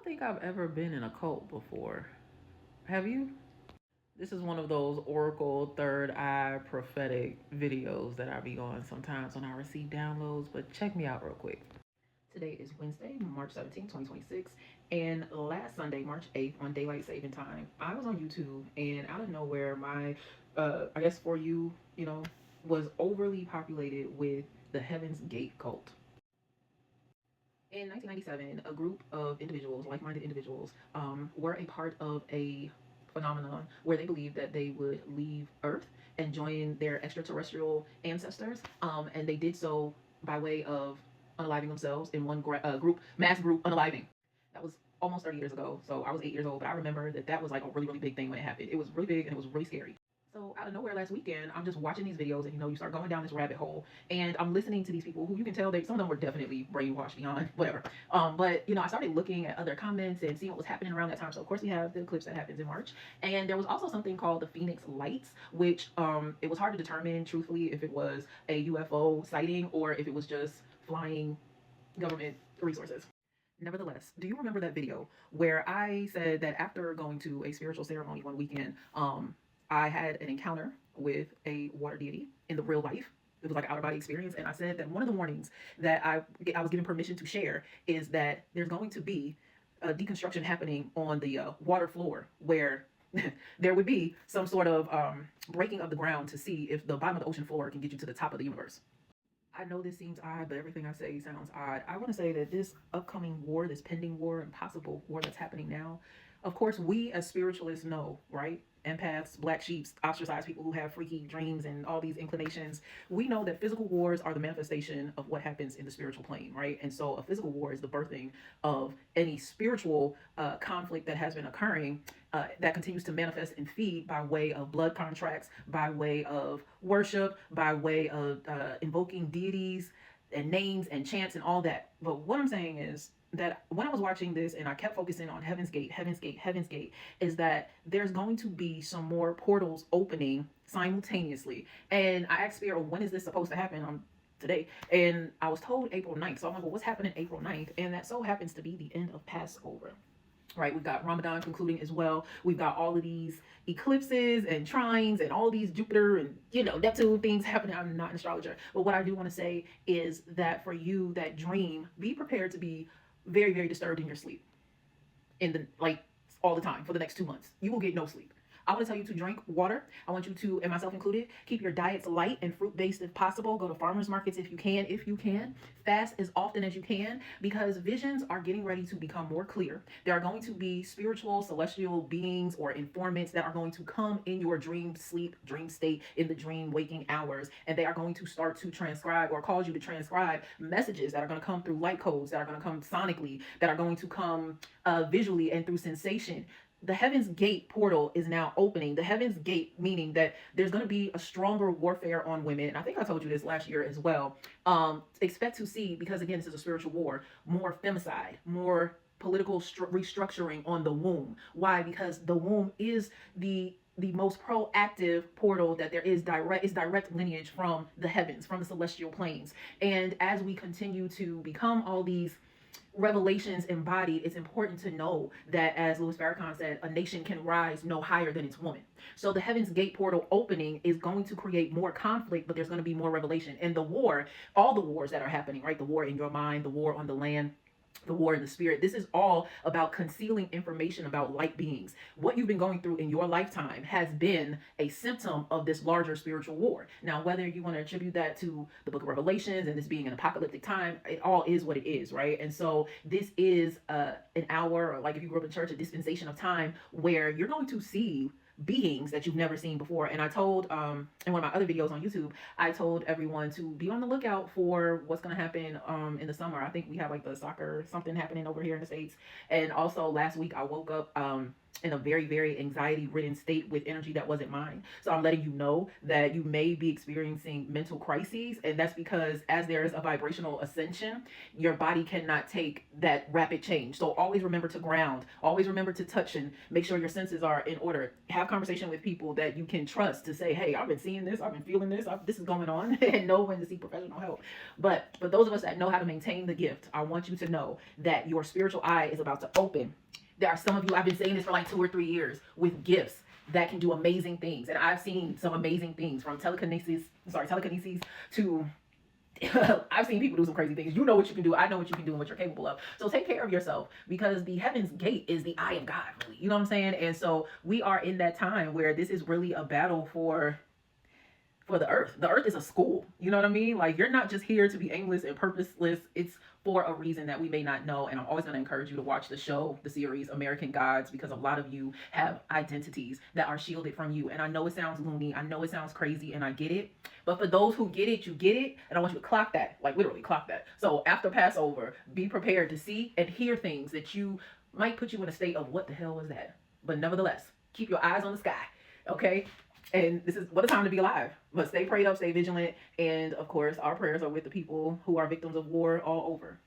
don't think I've ever been in a cult before. Have you? This is one of those Oracle third eye prophetic videos that I be on sometimes when I receive downloads, but check me out real quick. Today is Wednesday, March 17th, 2026. And last Sunday, March 8th, on daylight saving time, I was on YouTube and out of nowhere, my, I guess for you, was overly populated with the Heaven's Gate cult. In 1997, a group of individuals, like minded individuals, were a part of a phenomenon where they believed that they would leave Earth and join their extraterrestrial ancestors. And they did so by way of unaliving themselves in one mass group unaliving. That was almost 30 years ago. So I was 8 years old, but I remember that that was like a really, really big thing when it happened. It was really big and it was really scary. So out of nowhere last weekend, I'm just watching these videos, and you start going down this rabbit hole, and I'm listening to these people who you can tell some of them were definitely brainwashed beyond whatever. But I started looking at other comments and seeing what was happening around that time. So of course we have the eclipse that happens in March, and there was also something called the Phoenix Lights, which it was hard to determine truthfully if it was a UFO sighting or if it was just flying government resources. Nevertheless, do you remember that video where I said that after going to a spiritual ceremony one weekend, I had an encounter with a water deity in the real life? It was like an outer body experience, and I said that one of the warnings that I was given permission to share is that there's going to be a deconstruction happening on the water floor where there would be some sort of breaking of the ground to see if the bottom of the ocean floor can get you to the top of the universe. I know this seems odd, but everything I say sounds odd. I want to say that this upcoming war, this pending war and possible war that's happening now, of course, we as spiritualists know, right? Empaths, black sheeps, ostracized people who have freaky dreams and all these inclinations. We know that physical wars are the manifestation of what happens in the spiritual plane, right? And so a physical war is the birthing of any spiritual conflict that has been occurring that continues to manifest and feed by way of blood contracts, by way of worship, by way of invoking deities and names and chants and all that. But what I'm saying is that when I was watching this and I kept focusing on Heaven's Gate, Heaven's Gate, Heaven's Gate, is that there's going to be some more portals opening simultaneously. And I asked Spirit, when is this supposed to happen? Today. And I was told April 9th. So I'm like, well, what's happening April 9th? And that so happens to be the end of Passover. Right, we've got Ramadan concluding as well. We've got all of these eclipses and trines and all these Jupiter and Neptune things happening. I'm not an astrologer, but what I do want to say is that for you that dream, be prepared to be very, very disturbed in your sleep, in the all the time for the next 2 months. You will get no sleep. I want to tell you to drink water. I want you to, and myself included, keep your diets light and fruit-based if possible. Go to farmers markets if you can. If you can, fast as often as you can, because visions are getting ready to become more clear. There are going to be spiritual, celestial beings or informants that are going to come in your dream sleep, dream state, in the dream waking hours, and they are going to start to transcribe or cause you to transcribe messages that are going to come through light codes, that are going to come sonically, that are going to come visually and through sensation. The Heaven's Gate portal is now opening. The Heaven's Gate, meaning that there's going to be a stronger warfare on women. And I think I told you this last year as well. Expect to see, because again, this is a spiritual war, more femicide, more political restructuring on the womb. Why? Because the womb is the most proactive portal that there is direct lineage from the heavens, from the celestial planes. And as we continue to become all these revelations embodied, it's important to know that, as Louis Farrakhan said, a nation can rise no higher than its woman. So the Heaven's Gate portal opening is going to create more conflict, but there's going to be more revelation. And the war, all the wars that are happening, right? The war in your mind, the war on the land, the war in the spirit. This is all about concealing information about light beings. What you've been going through in your lifetime has been a symptom of this larger spiritual war. Now, whether you want to attribute that to the book of Revelations and this being an apocalyptic time, it all is what it is, right? And so this is an hour, or like if you grew up in church, a dispensation of time where you're going to see beings that you've never seen before. And I told in one of my other videos on YouTube, I told everyone to be on the lookout for what's going to happen in the summer. I think we have like the soccer something happening over here in the States. And also last week I woke up in a very, very anxiety ridden state with energy that wasn't mine. So I'm letting you know that you may be experiencing mental crises. And that's because as there is a vibrational ascension, your body cannot take that rapid change. So always remember to ground, always remember to touch and make sure your senses are in order. Have conversation with people that you can trust to say, hey, I've been seeing this, I've been feeling this, this is going on, and know when to seek professional help. But for those of us that know how to maintain the gift, I want you to know that your spiritual eye is about to open. There are some of you, I've been saying this for like 2 or 3 years, with gifts that can do amazing things. And I've seen some amazing things, from telekinesis to I've seen people do some crazy things. You know what you can do. I know what you can do and what you're capable of. So take care of yourself, because the heaven's gate is the eye of God, really. You know what I'm saying? And so we are in that time where this is really a battle for the earth. The earth is a school. You know what I mean? Like, you're not just here to be aimless and purposeless. It's for a reason that we may not know. And I'm always going to encourage you to watch the show, the series American Gods, because a lot of you have identities that are shielded from you. And I know it sounds loony, I know it sounds crazy, and I get it. But for those who get it, you get it. And I want you to clock that, like literally clock that. So after Passover, be prepared to see and hear things that you might put you in a state of, what the hell was that? But nevertheless, keep your eyes on the sky. Okay? And this is what a time to be alive. But stay prayed up, stay vigilant. And of course, our prayers are with the people who are victims of war all over.